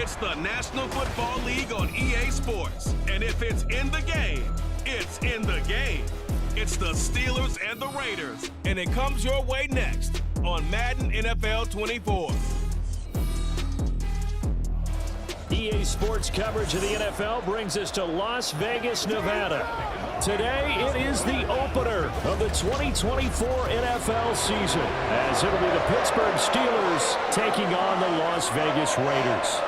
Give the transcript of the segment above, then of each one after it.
It's the National Football League on EA Sports. And if it's in the game, it's in the game. It's the Steelers and the Raiders. And it comes your way next on Madden NFL 24. EA Sports coverage of the NFL brings us to Las Vegas, Nevada. Today, it is the opener of the 2024 NFL season, as it'll be the Pittsburgh Steelers taking on the Las Vegas Raiders.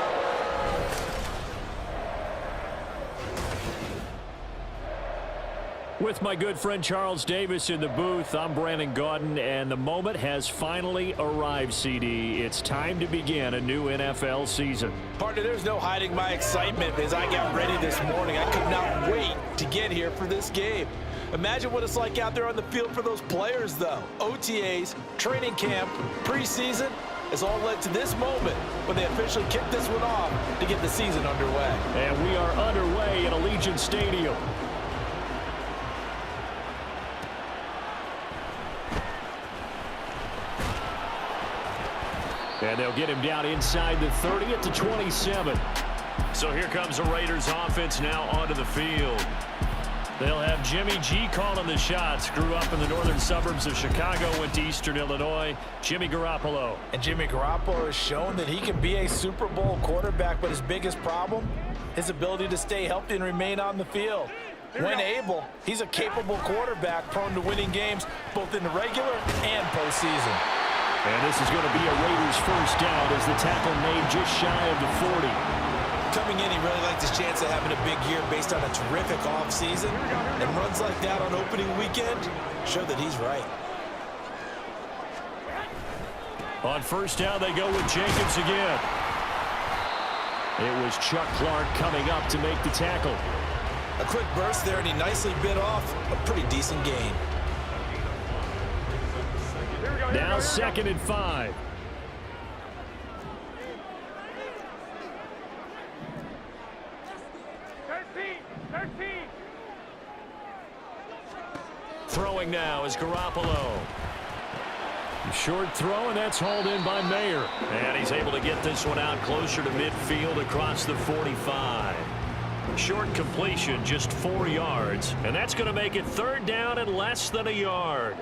With my good friend Charles Davis in the booth, I'm Brandon Gaudin, and the moment has finally arrived, CD. It's time to begin a new NFL season. Partner, there's no hiding my excitement as I got ready this morning. I could not wait to get here for this game. Imagine what it's like out there on the field for those players, though. OTAs, training camp, preseason has all led to this moment when they officially kick this one off to get the season underway. And we are underway at Allegiant Stadium. And they'll get him down inside the 30 at the 27. So here comes the Raiders offense now onto the field. They'll have Jimmy G calling the shots. Grew up in the northern suburbs of Chicago, went to Eastern Illinois. Jimmy Garoppolo. And Jimmy Garoppolo has shown that he can be a Super Bowl quarterback, but his biggest problem, his ability to stay healthy and remain on the field. When able, he's a capable quarterback prone to winning games both in the regular and postseason. And this is going to be a Raiders first down as the tackle made just shy of the 40. Coming in, he really liked his chance of having a big year based on a terrific offseason. And runs like that on opening weekend show that he's right. On first down, they go with Jacobs again. It was Chuck Clark coming up to make the tackle. A quick burst there, and he nicely bit off a pretty decent gain. Now 2nd and 5. Throwing now is Garoppolo. Short throw, and that's hauled in by Mayer. And he's able to get this one out closer to midfield across the 45. Short completion, just 4 yards. And that's going to make it 3rd down and less than a yard.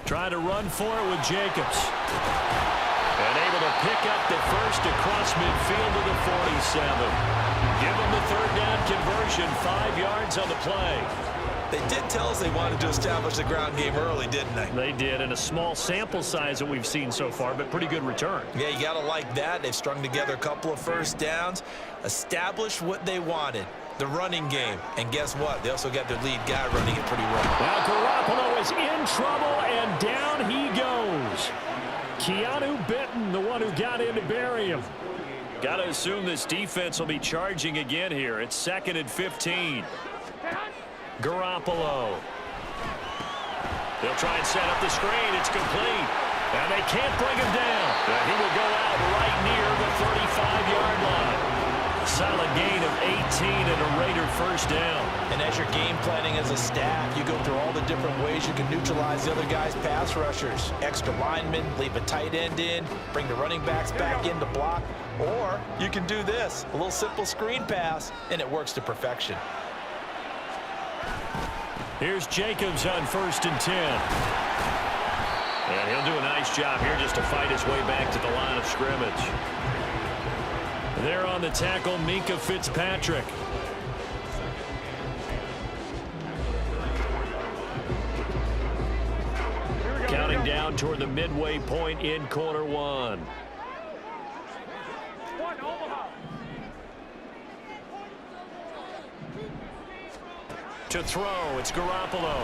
Trying to run for it with Jacobs. And able to pick up the first across midfield to the 47. Give them the 3rd down conversion, 5 yards on the play. They did tell us they wanted to establish the ground game early, didn't they? They did, in a small sample size that we've seen so far, but pretty good return. Yeah, you got to like that. They've strung together a couple of first downs, established what they wanted, the running game. And guess what? They also got their lead guy running it pretty well. Now Garoppolo is in trouble, and down he goes. Keanu Benton, the one who got in to bury him. Got to assume this defense will be charging again here. It's 2nd and 15. Garoppolo. They'll try and set up the screen. It's complete. And they can't bring him down. And he will go out right near the 35-yard line. Solid gain of 18 and a Raider first down. And as you're game planning as a staff, you go through all the different ways you can neutralize the other guy's pass rushers. Extra linemen, leave a tight end in, bring the running backs back in to block. Or you can do this, a little simple screen pass, and it works to perfection. Here's Jacobs on 1st and 10. And he'll do a nice job here just to fight his way back to the line of scrimmage. There on the tackle, Minkah Fitzpatrick. Counting down toward the midway point in quarter 1. To throw, it's Garoppolo.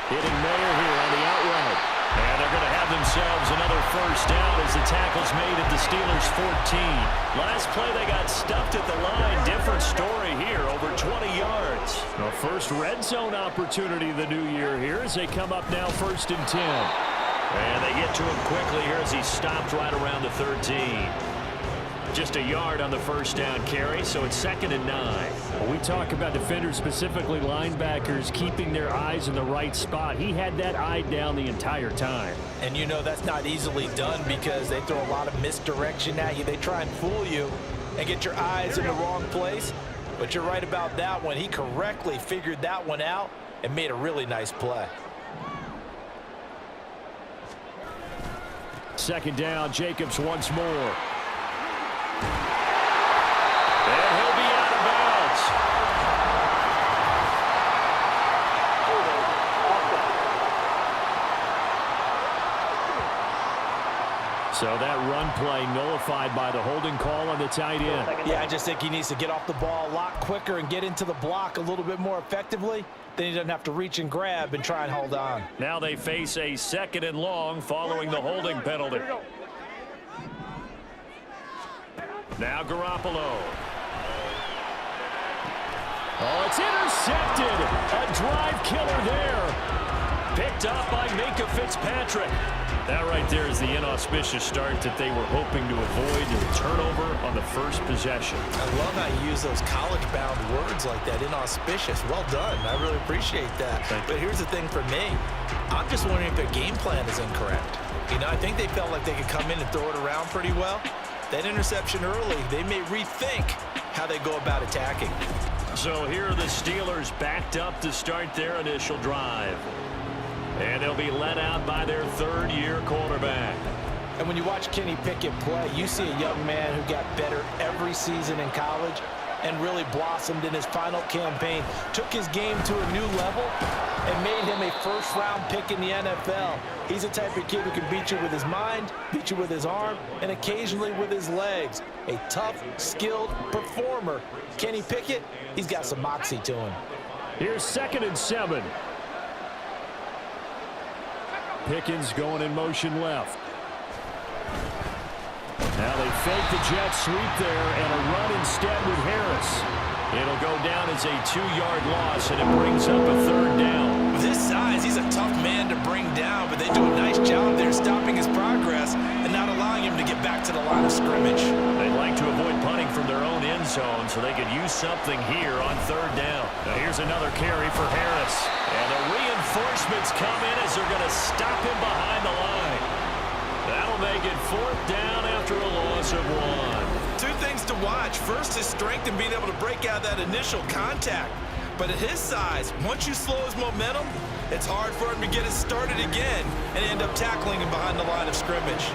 Hitting Mayer here on the out route. And they're going to have themselves another first down as the tackle's made at the Steelers' 14. Last play they got stuffed at the line. Different story here, over 20 yards. The first red zone opportunity of the new year here as they come up now 1st and 10. And they get to him quickly here as he stopped right around the 13. Just a yard on the first down carry, so it's 2nd and 9. When we talk about defenders, specifically linebackers, keeping their eyes in the right spot, he had that eye down the entire time. And you know that's not easily done because they throw a lot of misdirection at you. They try and fool you and get your eyes in the wrong place. But you're right about that one. He correctly figured that one out and made a really nice play. 2nd down, Jacobs once more. And he'll be out of bounds. So that run play nullified by the holding call on the tight end. Yeah, I just think he needs to get off the ball a lot quicker and get into the block a little bit more effectively. Then he doesn't have to reach and grab and try and hold on. Now they face a 2nd and long following the holding penalty. Now Garoppolo. Oh, it's intercepted. A drive killer there. Picked up by Minkah Fitzpatrick. That right there is the inauspicious start that they were hoping to avoid, and the turnover on the first possession. I love how you use those college-bound words like that, inauspicious. Well done. I really appreciate that. But here's the thing for me. I'm just wondering if their game plan is incorrect. You know, I think they felt like they could come in and throw it around pretty well. That interception early, they may rethink how they go about attacking. So here are the Steelers backed up to start their initial drive. And they'll be led out by their 3rd-year quarterback. And when you watch Kenny Pickett play, you see a young man who got better every season in college and really blossomed in his final campaign, took his game to a new level, and made him a first-round pick in the NFL. He's the type of kid who can beat you with his mind, beat you with his arm, and occasionally with his legs. A tough, skilled performer. Kenny Pickett, he's got some moxie to him. Here's 2nd and 7. Pickens going in motion left. Now they fake the jet sweep there and a run instead with Harris. It'll go down as a 2-yard loss, and it brings up a 3rd down. With his size, he's a tough man to bring down, but they do a nice job there stopping his progress and not allowing him to get back to the line of scrimmage. They'd like to avoid punting from their own end zone so they could use something here on 3rd down. Now here's another carry for Harris. And the reinforcements come in as they're going to stop him behind the line. That'll make it 4th down after a loss of 1. 2 things to watch. First, his strength in being able to break out that initial contact. But at his size, once you slow his momentum, it's hard for him to get it started again and end up tackling him behind the line of scrimmage.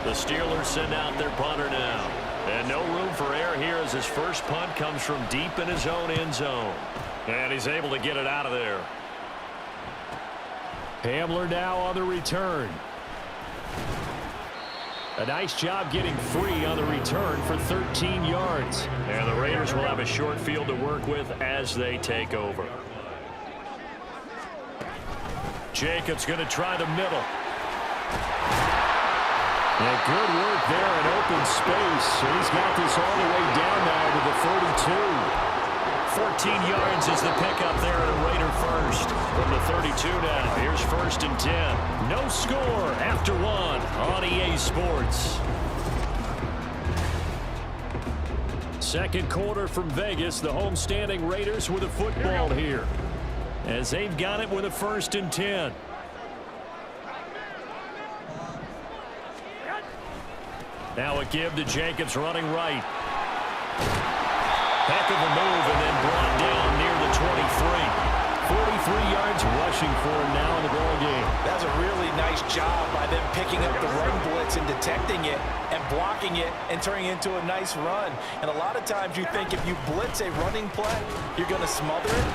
The Steelers send out their punter now. And no room for error here as his first punt comes from deep in his own end zone. And he's able to get it out of there. Hamler now on the return. A nice job getting free on the return for 13 yards. And the Raiders will have a short field to work with as they take over. Jacobs going to try the middle. And good work there in open space. He's got this all the way down now to the 32. 14 yards is the pickup there at a Raider first. From the 32 now, here's 1st and 10. No score after 1 on EA Sports. 2nd quarter from Vegas. The homestanding Raiders with a football here, as they've got it with a 1st and 10. Now a give to Jacobs running right. Heck of a move and then brought down near the 23. 43 yards rushing for him now in the ball game. That's a really nice job by them picking up the run blitz and detecting it and blocking it and turning it into a nice run. And a lot of times you think if you blitz a running play, you're going to smother it.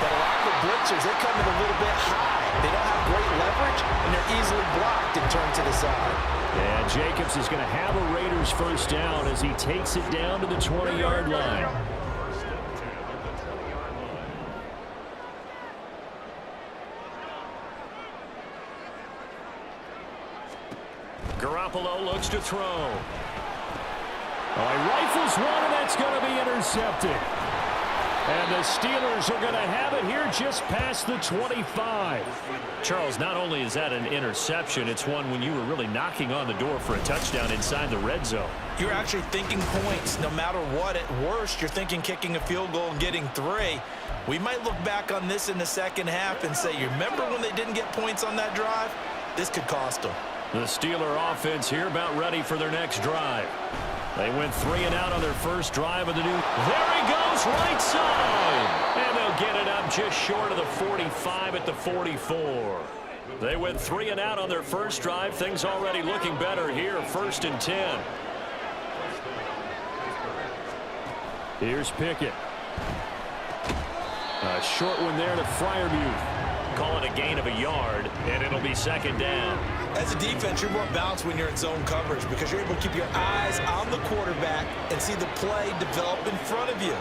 But a lot of the blitzers, they come in a little bit high. They don't have great leverage, and they're easily blocked and turned to the side. And Jacobs is going to have a Raiders first down as he takes it down to the 20-yard line. Garoppolo looks to throw. He rifles one, and that's going to be intercepted. And the Steelers are going to have it here just past the 25. Charles, not only is that an interception, it's one when you were really knocking on the door for a touchdown inside the red zone. You're actually thinking points no matter what. At worst, you're thinking kicking a field goal and getting 3. We might look back on this in the second half and say, you remember when they didn't get points on that drive? This could cost them. The Steeler offense here about ready for their next drive. They went 3 and out on their first drive of the new. There he goes, right side. And they'll get it up just short of the 45 at the 44. They went 3 and out on their first drive. Things already looking better here. 1st and 10. Here's Pickett. A short one there to Freiermuth. Call it a gain of a yard, and it'll be 2nd down. As a defense, you're more balanced when you're in zone coverage because you're able to keep your eyes on the quarterback and see the play develop in front of you.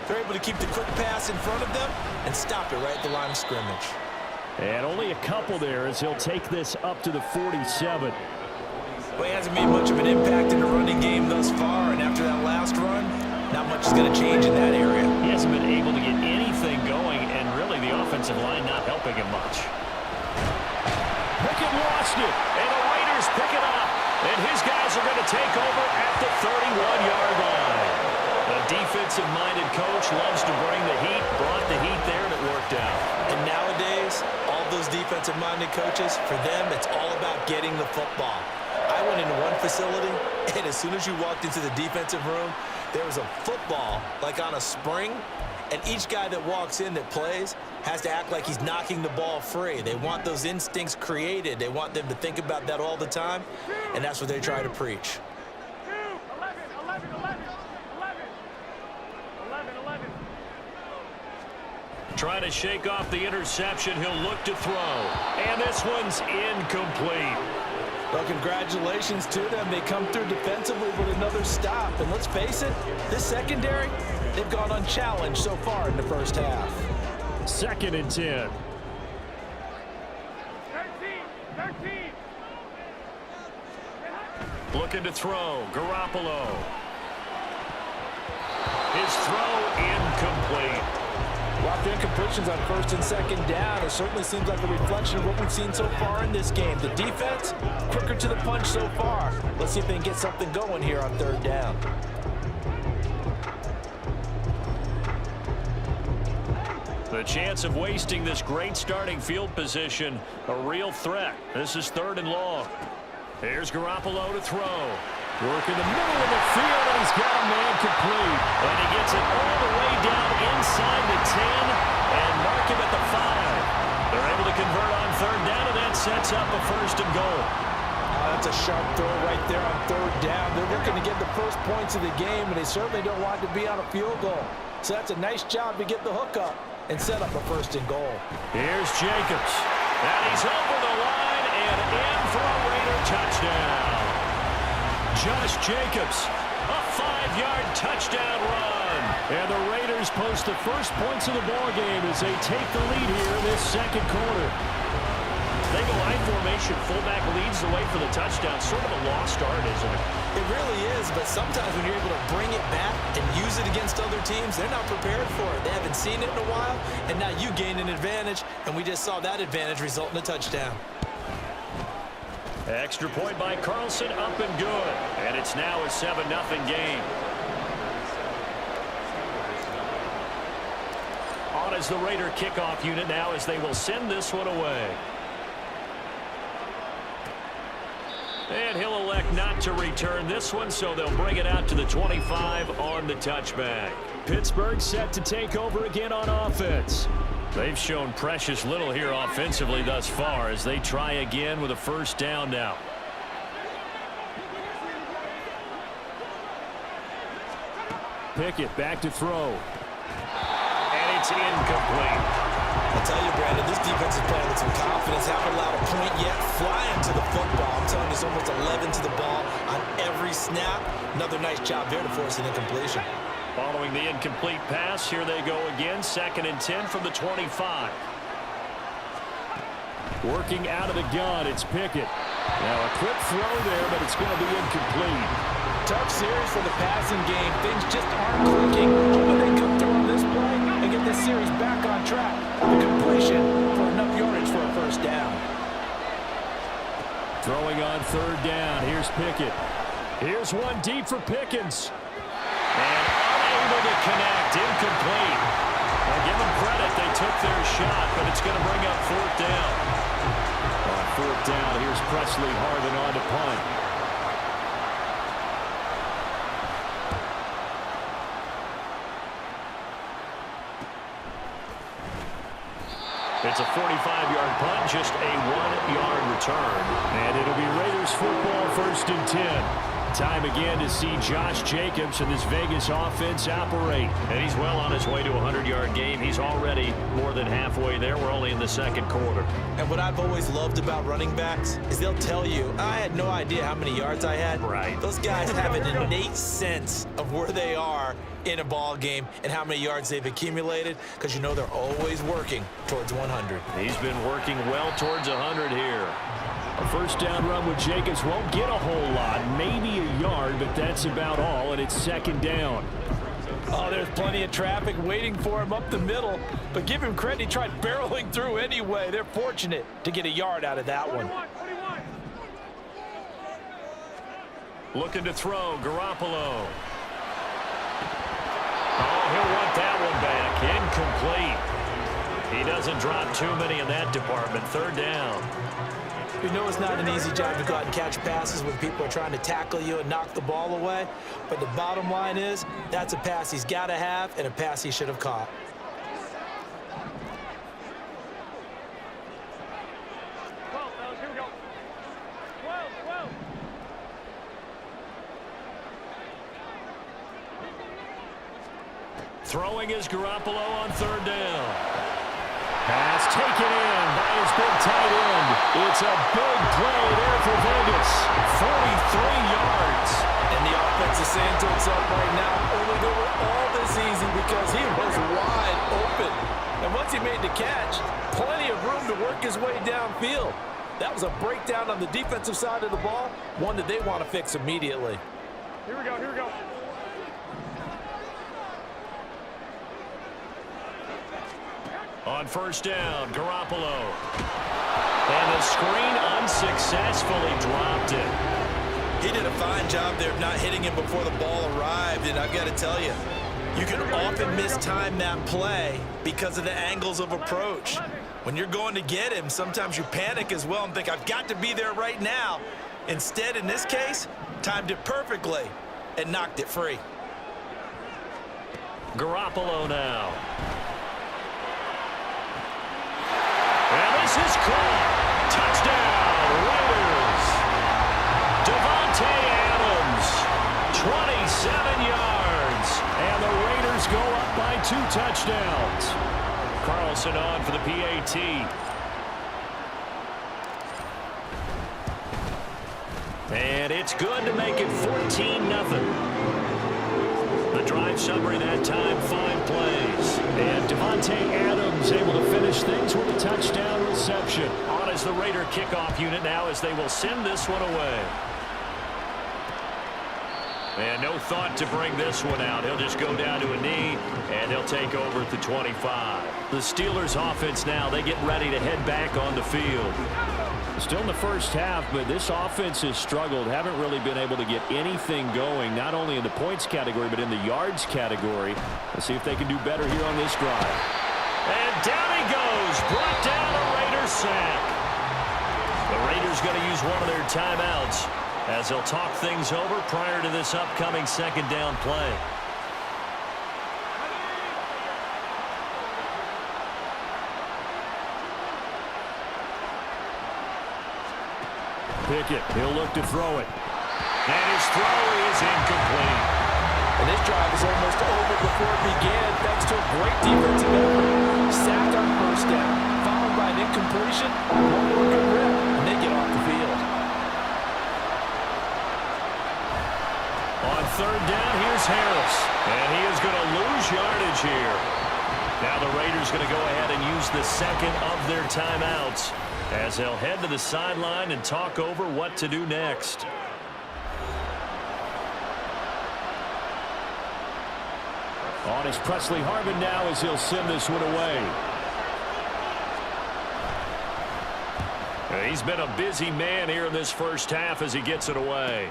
They're able to keep the quick pass in front of them and stop it right at the line of scrimmage. And only a couple there as he'll take this up to the 47. Well, he hasn't made much of an impact in the running game thus far, and after that last run, not much is going to change in that area. He hasn't been able to get anything going, and really the offensive line not helping him much. Pickett lost it, and the Raiders pick it up. And his guys are going to take over at the 31-yard line. The defensive-minded coach loves to bring the heat, brought the heat there, and it worked out. And nowadays, all those defensive-minded coaches, for them, it's all about getting the football. I went into one facility, and as soon as you walked into the defensive room, there was a football, like on a spring, and each guy that walks in that plays has to act like he's knocking the ball free. They want those instincts created. They want them to think about that all the time, and that's what they try to preach. 11. Trying to shake off the interception. He'll look to throw. And this one's incomplete. Well, congratulations to them. They come through defensively with another stop. And let's face it, this secondary, they've gone unchallenged so far in the first half. 2nd and 10. 13. Looking to throw. Garoppolo. His throw incomplete. Lots of incompletions on 1st and 2nd down. It certainly seems like a reflection of what we've seen so far in this game. The defense, quicker to the punch so far. Let's see if they can get something going here on 3rd down. The chance of wasting this great starting field position, a real threat. This is 3rd and long. Here's Garoppolo to throw. Work in the middle of the field, and he's got a man complete. And he gets it all the way down inside the 10 and mark him at the 5. They're able to convert on 3rd down, and that sets up a 1st and goal. That's a sharp throw right there on 3rd down. They're looking to get the first points of the game, and they certainly don't want to be on a field goal. So that's a nice job to get the hook up and set up a 1st and goal. Here's Jacobs. And he's over the line and in for a Raider touchdown. Josh Jacobs, a 5-yard touchdown run. And the Raiders post the first points of the ballgame as they take the lead here in this 2nd quarter. They go I formation. Fullback leads the way for the touchdown. Sort of a lost art, isn't it? It really is, but sometimes when you're able to bring it back and use it against other teams, they're not prepared for it. They haven't seen it in a while, and now you gain an advantage, and we just saw that advantage result in a touchdown. Extra point by Carlson, up and good. And it's now a 7-0 game. On as the Raider kickoff unit now as they will send this one away. And he'll elect not to return this one, so they'll bring it out to the 25 on the touchback. Pittsburgh set to take over again on offense. They've shown precious little here offensively thus far as they try again with a 1st down now. Pickett back to throw. And it's incomplete. I'll tell you, Brandon, this defense is playing with some confidence. Haven't allowed a point yet. Flying to the football. I'm telling you, it's almost 11 to the ball on every snap. Another nice job there to force an incompletion. Following the incomplete pass, here they go again. 2nd and 10 from the 25. Working out of the gun, it's Pickett. Now a quick throw there, but it's going to be incomplete. Tough series for the passing game. Things just aren't clicking. When they come through on this play, this series back on track. The completion for enough yardage for a first down. Throwing on third down. Here's Pickett. Here's one deep for Pickens. And unable to connect. Incomplete. Well, give them credit. They took their shot, but it's going to bring up fourth down. On fourth down, here's Presley Harvin on to punt. It's a 45-yard punt, just a 1-yard return. And it'll be Raiders football, 1st and 10. Time again to see Josh Jacobs and this Vegas offense operate. And he's well on his way to a 100-yard game. He's already more than halfway there. We're only in the second quarter. And what I've always loved about running backs is they'll tell you, I had no idea how many yards I had. Right. Those guys have an innate sense of where they are in a ball game and how many yards they've accumulated, because you know they're always working towards 100. He's been working well towards 100 here. A first down run with Jacobs won't get a whole lot, maybe a yard, but that's about all, and it's second down. Oh, there's plenty of traffic waiting for him up the middle, but give him credit, he tried barreling through anyway. They're fortunate to get a yard out of that one. 21. Looking to throw, Garoppolo. Oh, he'll want that one back. Incomplete. He doesn't drop too many in that department. Third down. We know it's not an easy job to go out and catch passes when people are trying to tackle you and knock the ball away, but the bottom line is that's a pass he's got to have and a pass he should have caught. Here we go. 12. Throwing is Garoppolo on third down. Pass taken in by his big tight end. It's a big play there for Vegas. 43 yards. And the offense is saying to itself right now, only they were all this easy because he was wide open. And once he made the catch, plenty of room to work his way downfield. That was a breakdown on the defensive side of the ball, one that they want to fix immediately. Here we go. On first down, Garoppolo. And the screen unsuccessfully dropped it. He did a fine job there of not hitting him before the ball arrived, and I've got to tell you, you can often mistime that play because of the angles of approach. When you're going to get him, sometimes you panic as well and think, I've got to be there right now. Instead, in this case, timed it perfectly and knocked it free. Garoppolo now. And this is caught. Touchdown, Raiders. Devontae Adams, 27 yards. And the Raiders go up by 2 touchdowns. Carlson on for the PAT. And it's good to make it 14-0. The drive summary that time, 5 plays. And Devontae Adams able to finish things with a touchdown reception. On as the Raider kickoff unit now as they will send this one away. And no thought to bring this one out. He'll just go down to a knee, and he'll take over at the 25. The Steelers offense now, they get ready to head back on the field. Still in the first half, but this offense has struggled. Haven't really been able to get anything going, not only in the points category, but in the yards category. Let's see if they can do better here on this drive. And down he goes. Brought down a Raider sack. The Raiders going to use one of their timeouts as they'll talk things over prior to this upcoming second down play. Pickett, he'll look to throw it. And his throw is incomplete. And this drive is almost over before it began thanks to a great defensive effort. Sacked on first down, followed by an incompletion, one more good rip, and they get off the field. On third down, here's Harris. And he is going to lose yardage here. Now the Raiders going to go ahead and use the second of their timeouts as they'll head to the sideline and talk over what to do next. On is Presley Harvin now as he'll send this one away. He's been a busy man here in this first half as he gets it away.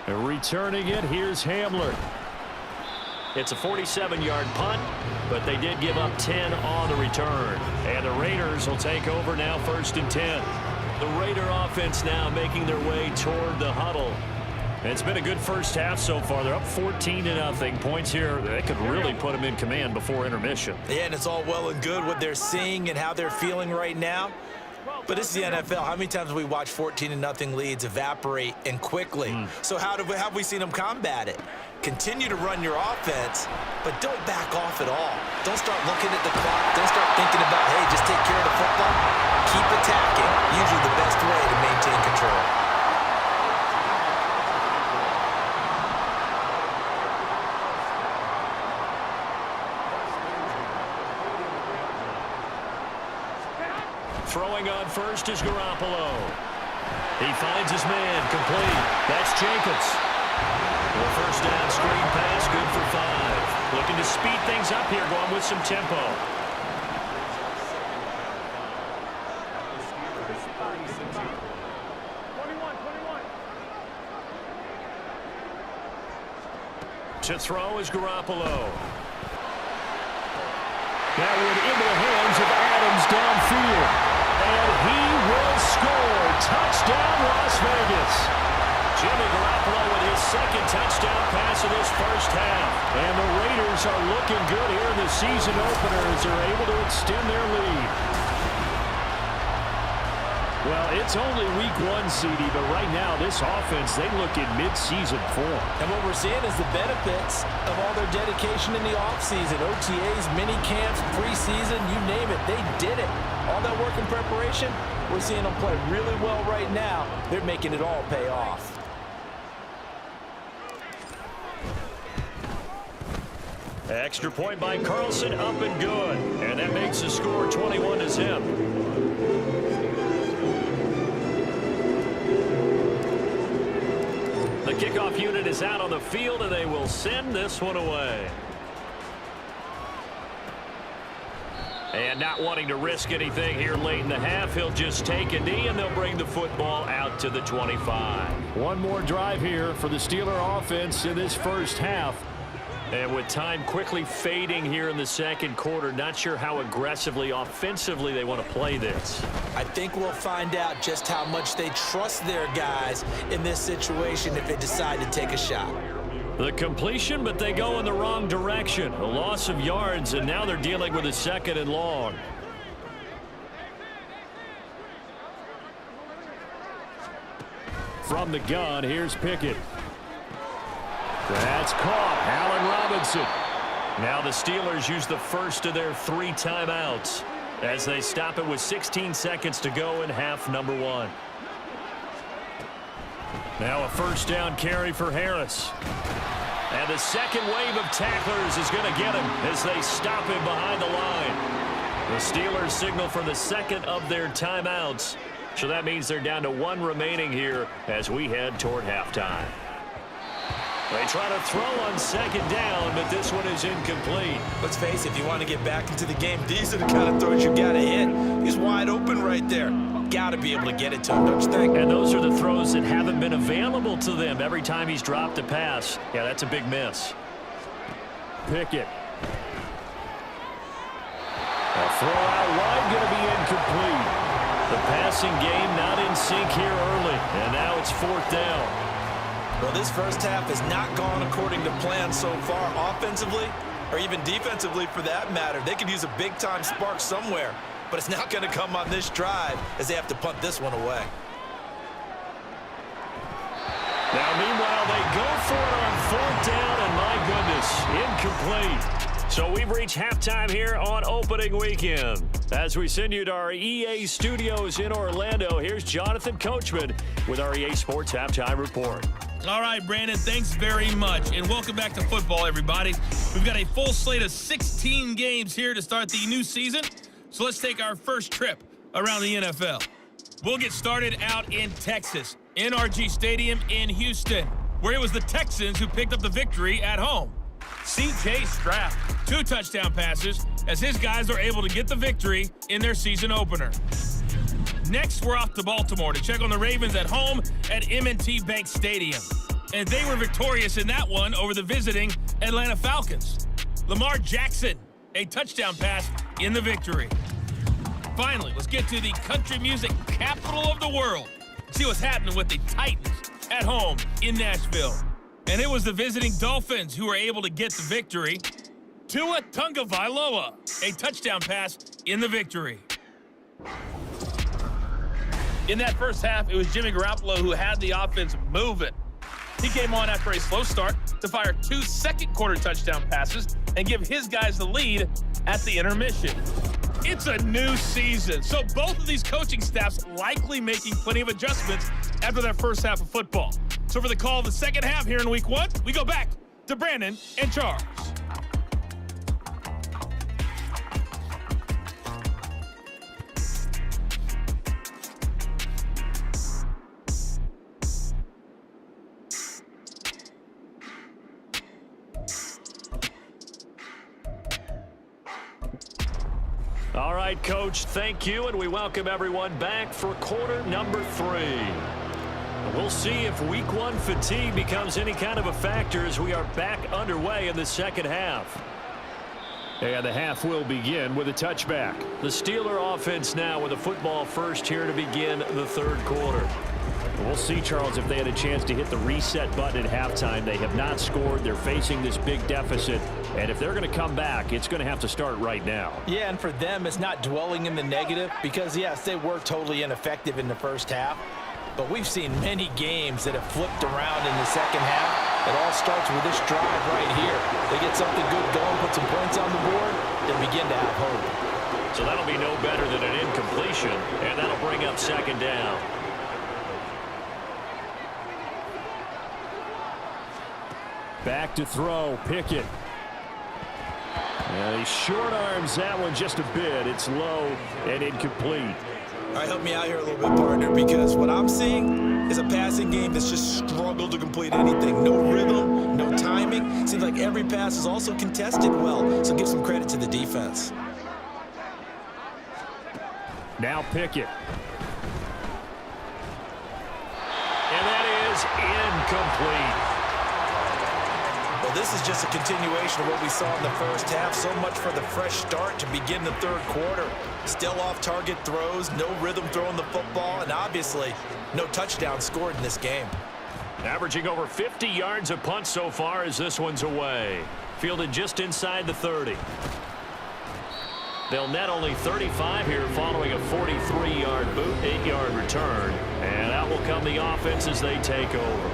And returning it, here's Hamler. It's a 47-yard punt, but they did give up 10 on the return. And the Raiders will take over now 1st and 10. The Raider offense now making their way toward the huddle. It's been a good first half so far. They're up 14-0. Points here, they could really put them in command before intermission. Yeah, and it's all well and good what they're seeing and how they're feeling right now. But it's the NFL. How many times have we watched 14-0 leads evaporate and quickly? So how have we seen them combat it? Continue to run your offense, but don't back off at all. Don't start looking at the clock. Don't start thinking about, hey, just take care of the football. Keep attacking. Usually the best way to maintain control. Throwing on first is Garoppolo. He finds his man, complete. That's Jacobs. The first down screen pass, good for 5. Looking to speed things up here, going with some tempo. To throw is Garoppolo. That one into the hands of Adams downfield. And he will score. Touchdown, Las Vegas. Jimmy Garoppolo with his second touchdown pass of this first half. And the Raiders are looking good here in the season opener as they're able to extend their lead. Well, it's only week 1, CD, but right now this offense, they look in mid-season form. And what we're seeing is the benefits of all their dedication in the offseason. OTAs, mini camps, preseason, you name it, they did it. All that work in preparation, we're seeing them play really well right now. They're making it all pay off. Extra point by Carlson, up and good. And that makes the score 21-0. The kickoff unit is out on the field, and they will send this one away. And not wanting to risk anything here late in the half, he'll just take a knee, and they'll bring the football out to the 25. One more drive here for the Steeler offense in this first half. And with time quickly fading here in the second quarter, not sure how aggressively, offensively they want to play this. I think we'll find out just how much they trust their guys in this situation if they decide to take a shot. The completion, but they go in the wrong direction. A loss of yards, and now they're dealing with a 2nd and long. From the gun, here's Pickett. That's caught. Allen Robinson. Now the Steelers use the first of their 3 timeouts as they stop it with 16 seconds to go in half number 1. Now a first down carry for Harris. And the second wave of tacklers is going to get him as they stop him behind the line. The Steelers signal for the second of their timeouts. So that means they're down to 1 remaining here as we head toward halftime. They try to throw on 2nd down, but this one is incomplete. Let's face it, if you want to get back into the game, these are the kind of throws you got to hit. He's wide open right there. Got to be able to get it to him, don't you think? And those are the throws that haven't been available to them every time he's dropped a pass. Yeah, that's a big miss. Pickett. A throw out wide going to be incomplete. The passing game not in sync here early, and now it's 4th down. Well, this first half has not gone according to plan so far offensively or even defensively for that matter. They could use a big-time spark somewhere, but it's not going to come on this drive as they have to punt this one away. Now, meanwhile, they go for it on 4th down, and my goodness, incomplete. So we've reached halftime here on opening weekend. As we send you to our EA studios in Orlando, here's Jonathan Coachman with our EA Sports Halftime Report. All right, Brandon, thanks very much. And welcome back to football, everybody. We've got a full slate of 16 games here to start the new season. So let's take our first trip around the NFL. We'll get started out in Texas, NRG Stadium in Houston, where it was the Texans who picked up the victory at home. C.J. Stroud. 2 touchdown passes as his guys are able to get the victory in their season opener. Next, we're off to Baltimore to check on the Ravens at home at M&T Bank Stadium. And they were victorious in that one over the visiting Atlanta Falcons. Lamar Jackson, a touchdown pass in the victory. Finally, let's get to the country music capital of the world. See what's happening with the Titans at home in Nashville. And it was the visiting Dolphins who were able to get the victory. Tua Tagovailoa, a touchdown pass in the victory. In that first half, it was Jimmy Garoppolo who had the offense moving. He came on after a slow start to fire 2 second-quarter touchdown passes and give his guys the lead at the intermission. It's a new season, so both of these coaching staffs likely making plenty of adjustments after their first half of football. So for the call of the second half here in week 1, we go back to Brandon and Charles. All right, Coach, thank you, and we welcome everyone back for quarter number 3. We'll see if week 1 fatigue becomes any kind of a factor as we are back underway in the second half. And the half will begin with a touchback. The Steeler offense now with a football first here to begin the third quarter. We'll see, Charles, if they had a chance to hit the reset button at halftime. They have not scored. They're facing this big deficit. And if they're going to come back, it's going to have to start right now. Yeah, and for them, it's not dwelling in the negative because, yes, they were totally ineffective in the first half. But we've seen many games that have flipped around in the second half. It all starts with this drive right here. They get something good going, put some points on the board, they begin to have hope. So that'll be no better than an incompletion, and that'll bring up second down. Back to throw, Pickett. And he short arms that one just a bit. It's low and incomplete. All right, help me out here a little bit, partner, because what I'm seeing is a passing game that's just struggled to complete anything. No rhythm, no timing. Seems like every pass is also contested well, so give some credit to the defense. Now Pickett. And that is incomplete. Well, this is just a continuation of what we saw in the first half. So much for the fresh start to begin the third quarter. Still off-target throws, no rhythm throwing the football, and obviously no touchdown scored in this game. Averaging over 50 yards a punt so far as this one's away. Fielded just inside the 30. They'll net only 35 here following a 43-yard boot, 8-yard return. And out will come the offense as they take over.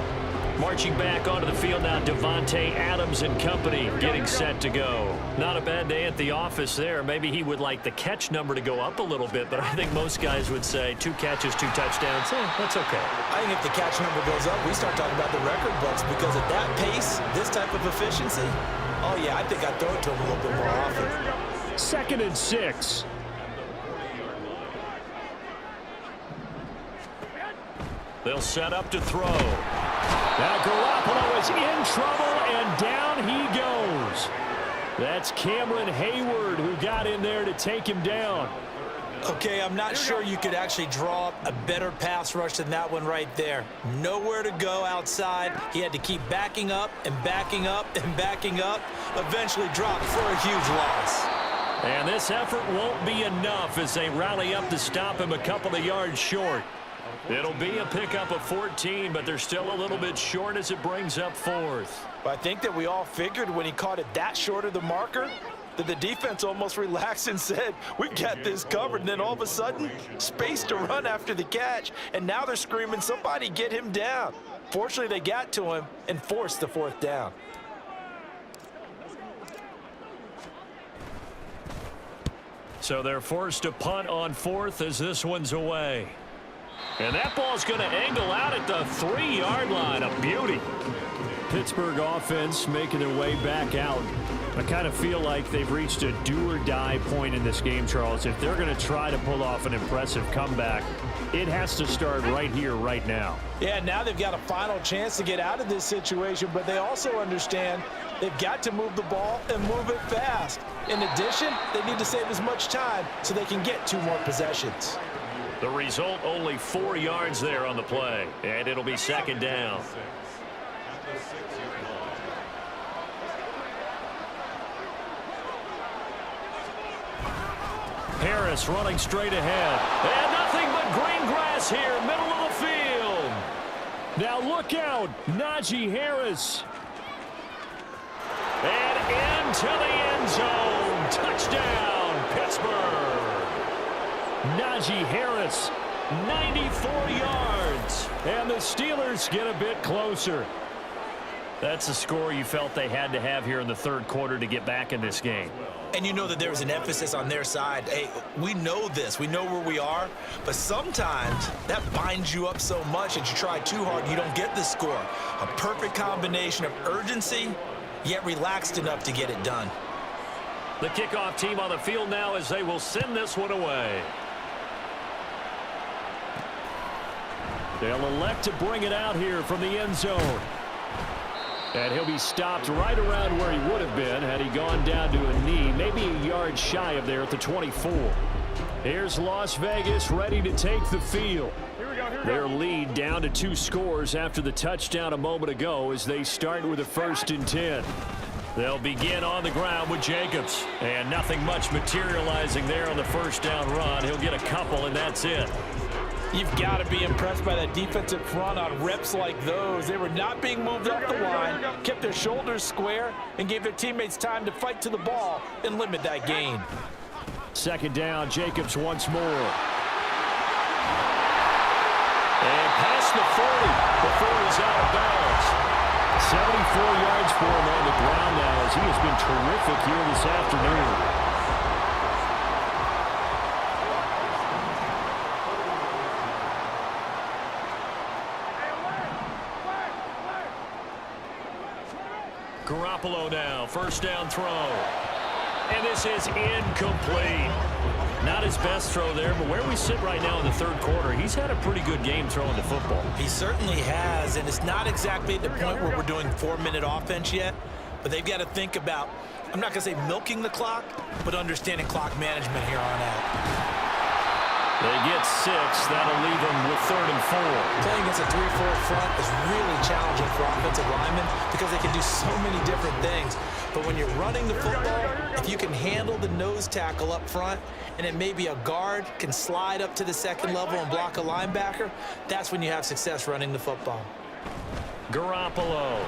Marching back onto the field now, Davante Adams and company getting set to go. Not a bad day at the office there. Maybe he would like the catch number to go up a little bit, but I think most guys would say 2 catches, 2 touchdowns. That's okay. I think if the catch number goes up, we start talking about the record books because at that pace, this type of efficiency, oh yeah, I think I'd throw it to him a little bit more often. 2nd and 6. They'll set up to throw. Now Garoppolo is in trouble, and down he goes. That's Cameron Hayward who got in there to take him down. Okay, I'm not sure you could actually draw up a better pass rush than that one right there. Nowhere to go outside. He had to keep backing up and backing up and backing up. Eventually dropped for a huge loss. And this effort won't be enough as they rally up to stop him a couple of yards short. It'll be a pickup of 14, but they're still a little bit short as it brings up 4th. I think that we all figured when he caught it that short of the marker that the defense almost relaxed and said, we've got this covered. And then all of a sudden, space to run after the catch. And now they're screaming, somebody get him down. Fortunately, they got to him and forced the 4th down. So they're forced to punt on 4th as this one's away. And that ball's going to angle out at the 3-yard line. A beauty. Pittsburgh offense making their way back out. I kind of feel like they've reached a do-or-die point in this game, Charles. If they're going to try to pull off an impressive comeback, it has to start right here, right now. Yeah, now they've got a final chance to get out of this situation, but they also understand they've got to move the ball and move it fast. In addition, they need to save as much time so they can get 2 more possessions. The result, only 4 yards there on the play, and it'll be second down. Harris running straight ahead. And nothing but green grass here, middle of the field. Now look out, Najee Harris. And into the end zone. Touchdown, Pittsburgh. Najee Harris, 94 yards. And the Steelers get a bit closer. That's a score you felt they had to have here in the third quarter to get back in this game. And you know that there was an emphasis on their side. Hey, we know this. We know where we are. But sometimes that binds you up so much that you try too hard, you don't get the score. A perfect combination of urgency, yet relaxed enough to get it done. The kickoff team on the field now as they will send this one away. They'll elect to bring it out here from the end zone. And he'll be stopped right around where he would have been had he gone down to a knee, maybe a yard shy of there at the 24. Here's Las Vegas ready to take the field. Here we go, here we Their go. lead down to 2 scores after the touchdown a moment ago as they start with a 1st and 10. They'll begin on the ground with Jacobs. And nothing much materializing there on the first down run. He'll get a couple, and that's it. You've got to be impressed by that defensive front on reps like those. They were not being moved up the line, kept their shoulders square, and gave their teammates time to fight to the ball and limit that gain. Second down, Jacobs once more. And past the 40 before he's out of bounds. 74 yards for him on the ground now as he has been terrific here this afternoon. Garoppolo now, first down throw. And this is incomplete. Not his best throw there, but where we sit right now in the third quarter, he's had a pretty good game throwing the football. He certainly has, and it's not exactly at the point where we're doing 4-minute offense yet, but they've got to think about, I'm not going to say milking the clock, but understanding clock management here on out. They get 6. That'll leave them with 3rd and 4. Playing against a 3-4 front is really challenging for offensive linemen because they can do so many different things. But when you're running the football, if you can handle the nose tackle up front and then maybe a guard can slide up to the second level and block a linebacker, that's when you have success running the football. Garoppolo.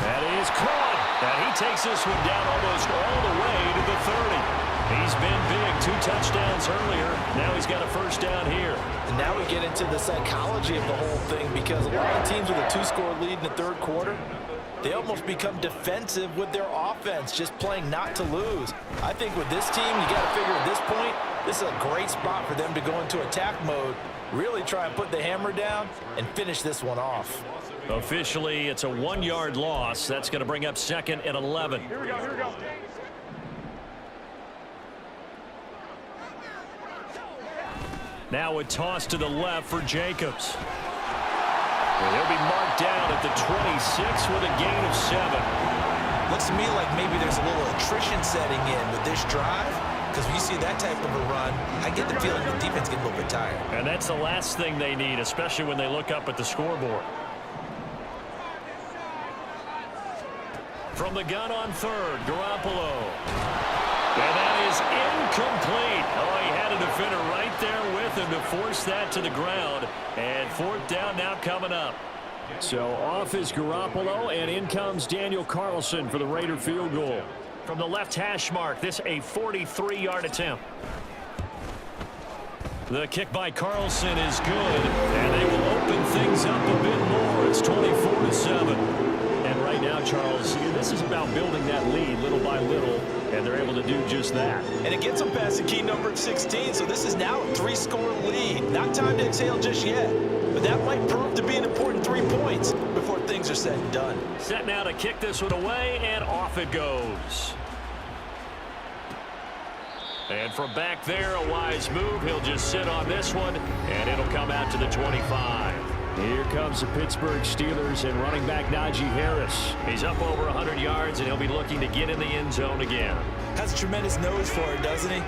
That is caught. And he takes this one down almost all the way to the 30. He's been big, 2 touchdowns earlier. Now he's got a first down here. And now we get into the psychology of the whole thing because a lot of teams with a 2-score lead in the third quarter, they almost become defensive with their offense, just playing not to lose. I think with this team, you got to figure at this point, this is a great spot for them to go into attack mode, really try and put the hammer down and finish this one off. Officially, it's a 1-yard loss. That's going to bring up 2nd and 11. Here we go, here we go. Now a toss to the left for Jacobs. He'll be marked down at the 26 with a gain of 7. Looks to me like maybe there's a little attrition setting in with this drive because when you see that type of a run, I get the feeling the defense gets a little bit tired. And that's the last thing they need, especially when they look up at the scoreboard. From the gun on 3rd, Garoppolo. And that is incomplete. Oh, he had a defender right there with him to force that to the ground. And 4th down now coming up. So off is Garoppolo, and in comes Daniel Carlson for the Raider field goal. From the left hash mark, this a 43-yard attempt. The kick by Carlson is good, and they will open things up a bit more. It's 24-7. And right now, Charles, this is about building that lead little by little. and they're able to do just that. And it gets them past the key number of 16, so this is now a 3-score lead. Not time to exhale just yet, but that might prove to be an important 3 points before things are said and done. Set now to kick this one away, and off it goes. And from back there, a wise move. He'll just sit on this one, and it'll come out to the 25. Here comes the Pittsburgh Steelers and running back Najee Harris. He's up over 100 yards, and he'll be looking to get in the end zone again. Has a tremendous nose for it, doesn't he?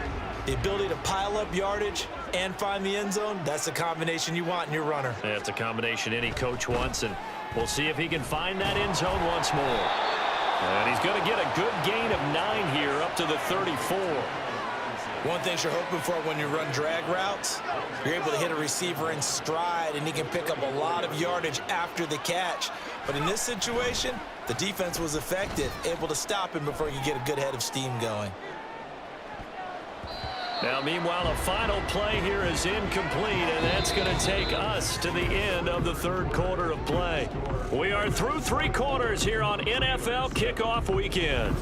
The ability to pile up yardage and find the end zone, that's the combination you want in your runner. That's a combination any coach wants, and we'll see if he can find that end zone once more. And he's going to get a good gain of 9 here up to the 34. One thing you're hoping for when you run drag routes, you're able to hit a receiver in stride, and he can pick up a lot of yardage after the catch. But in this situation, the defense was effective, able to stop him before he could get a good head of steam going. Now, meanwhile, a final play here is incomplete, and that's going to take us to the end of the third quarter of play. We are through 3 quarters here on NFL Kickoff Weekend.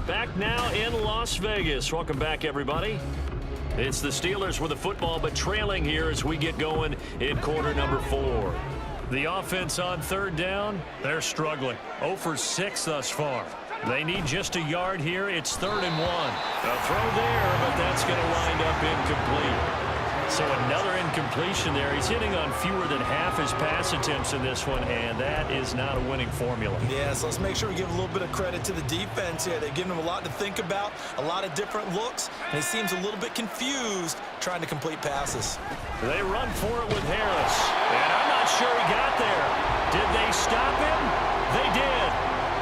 Back now in Las Vegas. Welcome back, everybody. It's the Steelers with the football, but trailing here as we get going in quarter number 4. The offense on third down, they're struggling. 0 for 6 thus far. They need just a yard here. It's 3rd and 1. A throw there, but that's going to wind up incomplete. So another incompletion there. He's hitting on fewer than half his pass attempts in this one, and that is not a winning formula. Yeah, so let's make sure we give a little bit of credit to the defense here. They've given him a lot to think about, a lot of different looks, and he seems a little bit confused trying to complete passes. They run for it with Harris, and I'm not sure he got there. Did they stop him? They did.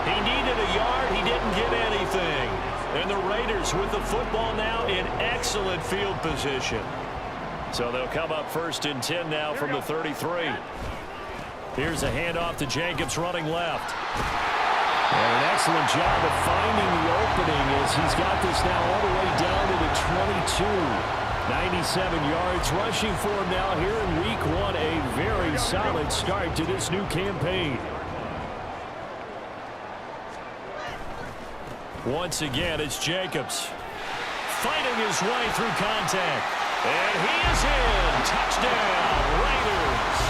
He needed a yard. He didn't get anything. And the Raiders with the football now in excellent field position. So they'll come up 1st and 10 now from the 33. Here's a handoff to Jacobs running left. And an excellent job of finding the opening as he's got this now all the way down to the 22. 97 yards rushing for him now here in week 1. A very solid start to this new campaign. Once again, it's Jacobs fighting his way through contact. And he is in. Touchdown, Raiders.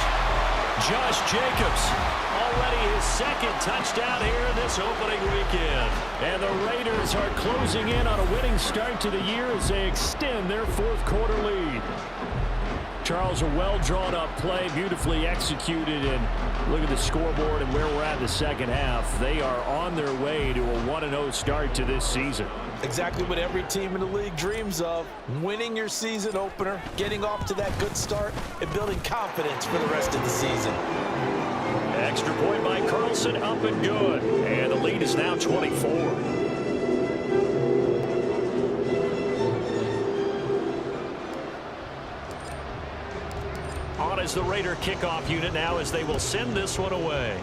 Josh Jacobs, already his 2nd touchdown here this opening weekend. And the Raiders are closing in on a winning start to the year as they extend their 4th quarter lead. Charles, a well-drawn-up play, beautifully executed, and look at the scoreboard and where we're at in the second half. They are on their way to a 1-0 start to this season. Exactly what every team in the league dreams of, winning your season opener, getting off to that good start, and building confidence for the rest of the season. Extra point by Carlson, up and good. And the lead is now 24. On is the Raider kickoff unit now as they will send this one away.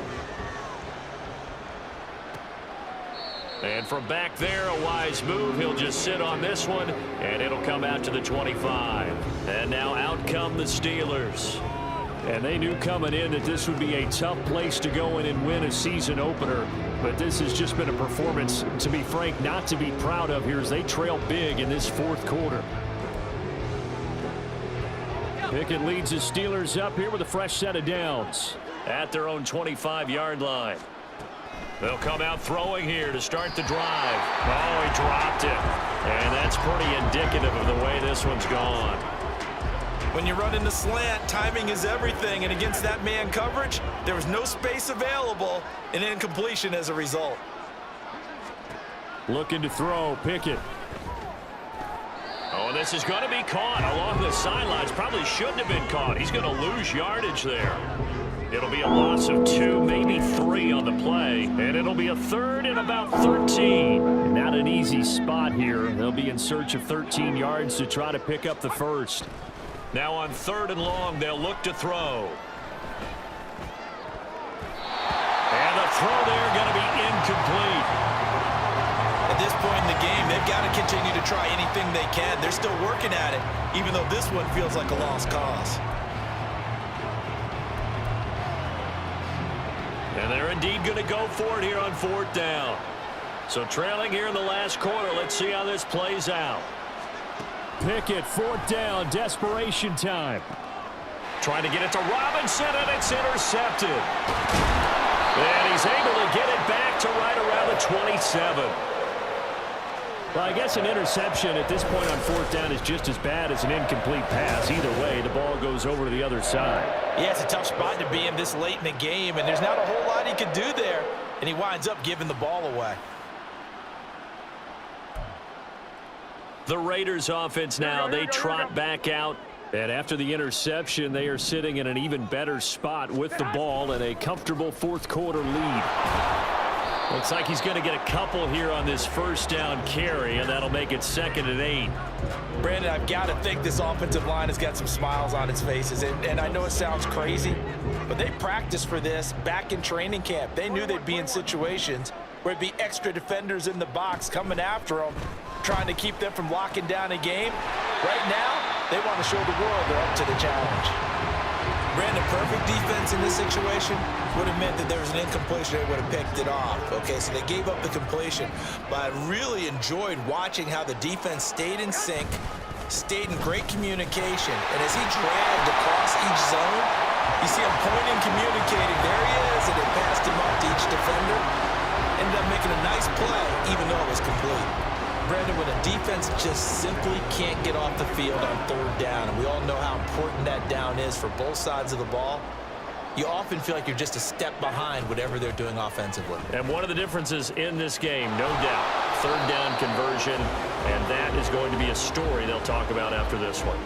And from back there, a wise move. He'll just sit on this one, and it'll come out to the 25. And now out come the Steelers. And they knew coming in that this would be a tough place to go in and win a season opener. But this has just been a performance, to be frank, not to be proud of here as they trail big in this 4th quarter. Pickett leads the Steelers up here with a fresh set of downs at their own 25-yard line. They'll come out throwing here to start the drive. Oh, he dropped it. And that's pretty indicative of the way this one's gone. When you run in the slant, timing is everything, and against that man coverage, there was no space available, and incompletion as a result. Looking to throw, Pickett. Oh, this is going to be caught along the sidelines. Probably shouldn't have been caught. He's going to lose yardage there. It'll be a loss of 2, maybe 3 on the play. And it'll be a 3rd and about 13. Not an easy spot here. They'll be in search of 13 yards to try to pick up the first. Now on 3rd and long, they'll look to throw. And the throw there going to be incomplete. At this point in the game, they've got to continue to try anything they can. They're still working at it, even though this one feels like a lost cause. And they're indeed going to go for it here on 4th down. So trailing here in the last quarter. Let's see how this plays out. Pickett, 4th down, desperation time. Trying to get it to Robinson, and it's intercepted. And he's able to get it back to right around the 27. Well, I guess an interception at this point on 4th down is just as bad as an incomplete pass. Either way, the ball goes over to the other side. Yeah, it's a tough spot to be in this late in the game, and there's not a whole lot he could do there, and he winds up giving the ball away. The Raiders offense now, they trot back out. And after the interception, they are sitting in an even better spot with the ball and a comfortable 4th quarter lead. Looks like he's going to get a couple here on this 1st down carry, and that'll make it 2nd and 8. Brandon, I've got to think this offensive line has got some smiles on its faces. And I know it sounds crazy, but they practiced for this back in training camp. They knew they'd be in situations where it'd be extra defenders in the box coming after them, trying to keep them from locking down a game. Right now, they want to show the world they're up to the challenge. Brandon, perfect defense in this situation would have meant that there was an incompletion. They would have picked it off. Okay, so they gave up the completion. But I really enjoyed watching how the defense stayed in sync, stayed in great communication. And as he dragged across each zone, you see him pointing, communicating. There he is, and they passed him up to each defender. Ended up making a nice play, even though it was complete. Brandon, when a defense just simply can't get off the field on 3rd down, and we all know how important that down is for both sides of the ball, you often feel like you're just a step behind whatever they're doing offensively. And one of the differences in this game, no doubt, 3rd down conversion, and that is going to be a story they'll talk about after this one.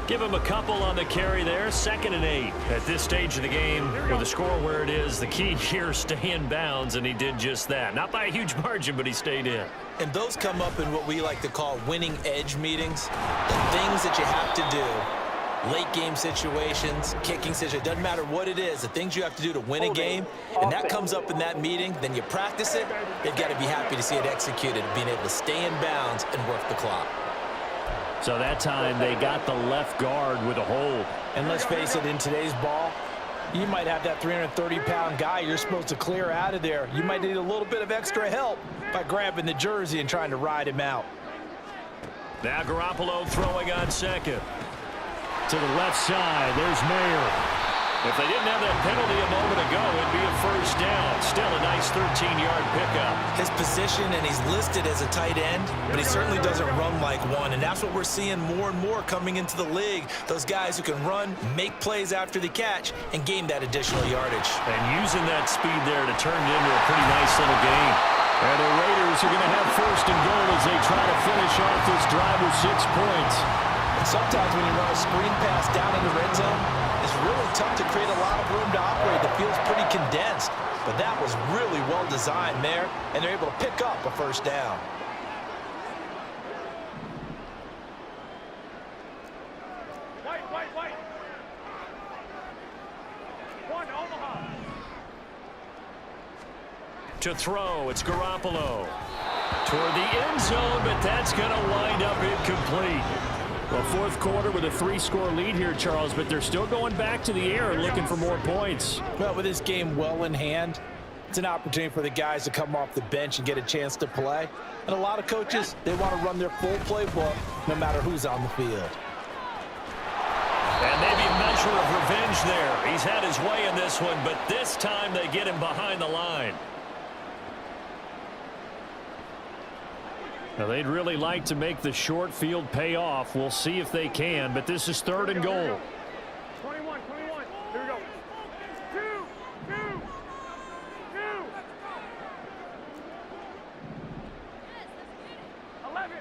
Give him a couple on the carry there, 2nd and 8. At this stage of the game, with the score where it is, the key here, stay in bounds, and he did just that. Not by a huge margin, but he stayed in. And those come up in what we like to call winning edge meetings. The things that you have to do, late game situations, kicking situations, doesn't matter what it is, the things you have to do to win a game, and that comes up in that meeting, then you practice it, they've got to be happy to see it executed, being able to stay in bounds and work the clock. So that time they got the left guard with a hold. And let's face it, in today's ball, you might have that 330-pound guy you're supposed to clear out of there. You might need a little bit of extra help by grabbing the jersey and trying to ride him out. Now Garoppolo throwing on 2nd. To the left side, there's Mayer. If they didn't have that penalty a moment ago, it'd be a 1st down. Still a nice 13-yard pickup. His position, and he's listed as a tight end, but he certainly doesn't run like one, and that's what we're seeing more and more coming into the league. Those guys who can run, make plays after the catch, and gain that additional yardage. And using that speed there to turn it into a pretty nice little game. And the Raiders are going to have 1st and goal as they try to finish off this drive with 6 points. And sometimes when you run a screen pass down in the red zone, it's really tough to create a lot of room to operate. The field's pretty condensed, but that was really well designed there, and they're able to pick up a 1st down. White. One, Omaha. To throw, it's Garoppolo. Toward the end zone, but that's going to wind up incomplete. Well, 4th quarter with a 3-score lead here, Charles, but they're still going back to the air and looking for more points. Well, with this game well in hand, it's an opportunity for the guys to come off the bench and get a chance to play. And a lot of coaches, they want to run their full playbook no matter who's on the field. And maybe a measure of revenge there. He's had his way in this one, but this time they get him behind the line. Now, they'd really like to make the short field pay off. We'll see if they can, but this is 3rd and goal. 21. Here we go. 2. 11.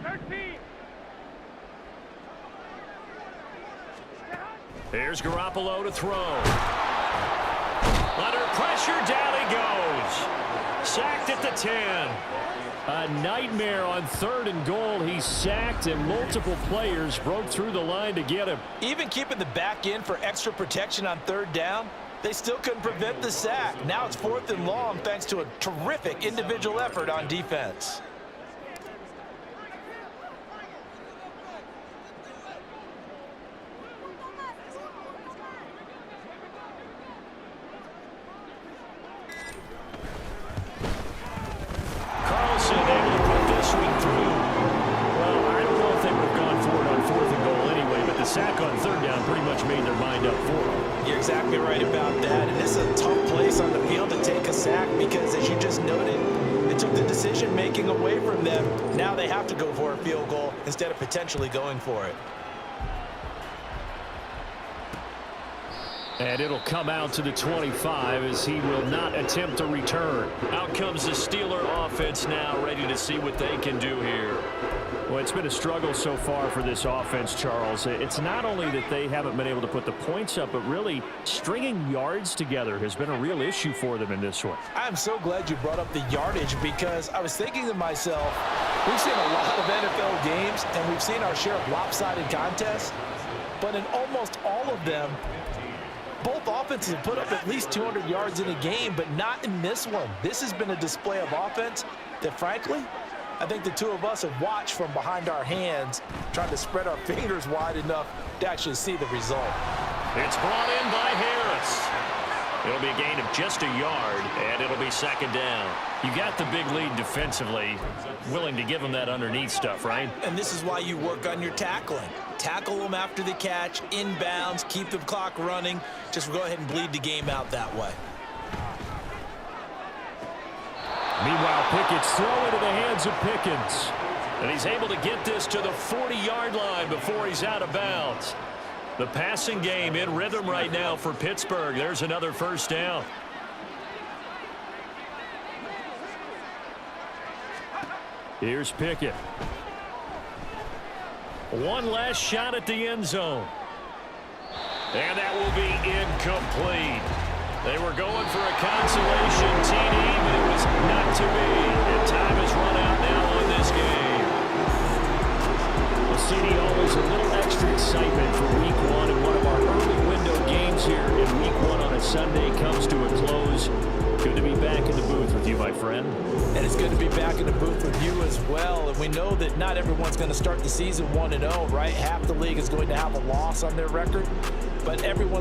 13. Here's Garoppolo to throw. Under pressure, down he goes. Sacked at the 10. A nightmare on 3rd and goal. He's sacked, and multiple players broke through the line to get him. Even keeping the back end for extra protection on 3rd down, they still couldn't prevent the sack. Now it's 4th and long thanks to a terrific individual effort on defense. sack because, as you just noted, they took the decision-making away from them. Now they have to go for a field goal instead of potentially going for it. And it'll come out to the 25 as he will not attempt a return. Out comes the Steeler offense now, ready to see what they can do here. Well, it's been a struggle so far for this offense, Charles. It's not only that they haven't been able to put the points up, but really stringing yards together has been a real issue for them in this one. I'm so glad you brought up the yardage because I was thinking to myself, we've seen a lot of NFL games and we've seen our share of lopsided contests, but in almost all of them, both offenses have put up at least 200 yards in a game, but not in this one. This has been a display of offense that, frankly, I think the two of us have watched from behind our hands, trying to spread our fingers wide enough to actually see the result. It's brought in by Harris. It'll be a gain of just a yard, and it'll be second down. You got the big lead defensively, willing to give them that underneath stuff, right? And this is why you work on your tackling. Tackle them after the catch, inbounds, keep the clock running. Just go ahead and bleed the game out that way. Meanwhile, Pickett's throw into the hands of Pickens. And he's able to get this to the 40-yard line before he's out of bounds. The passing game in rhythm right now for Pittsburgh. There's another first down. Here's Pickett. One last shot at the end zone. And that will be incomplete. They were going for a consolation TD, but it was not to be. And time has run out now on this game. Well, CD, always a little extra excitement for Week 1, and one of our early window games here in Week 1 on a Sunday comes to a close. Good to be back in the booth with you, my friend. And it's good to be back in the booth with you as well. And we know that not everyone's going to start the season 1-0, right? Half the league is going to have a loss on their record, but everyone's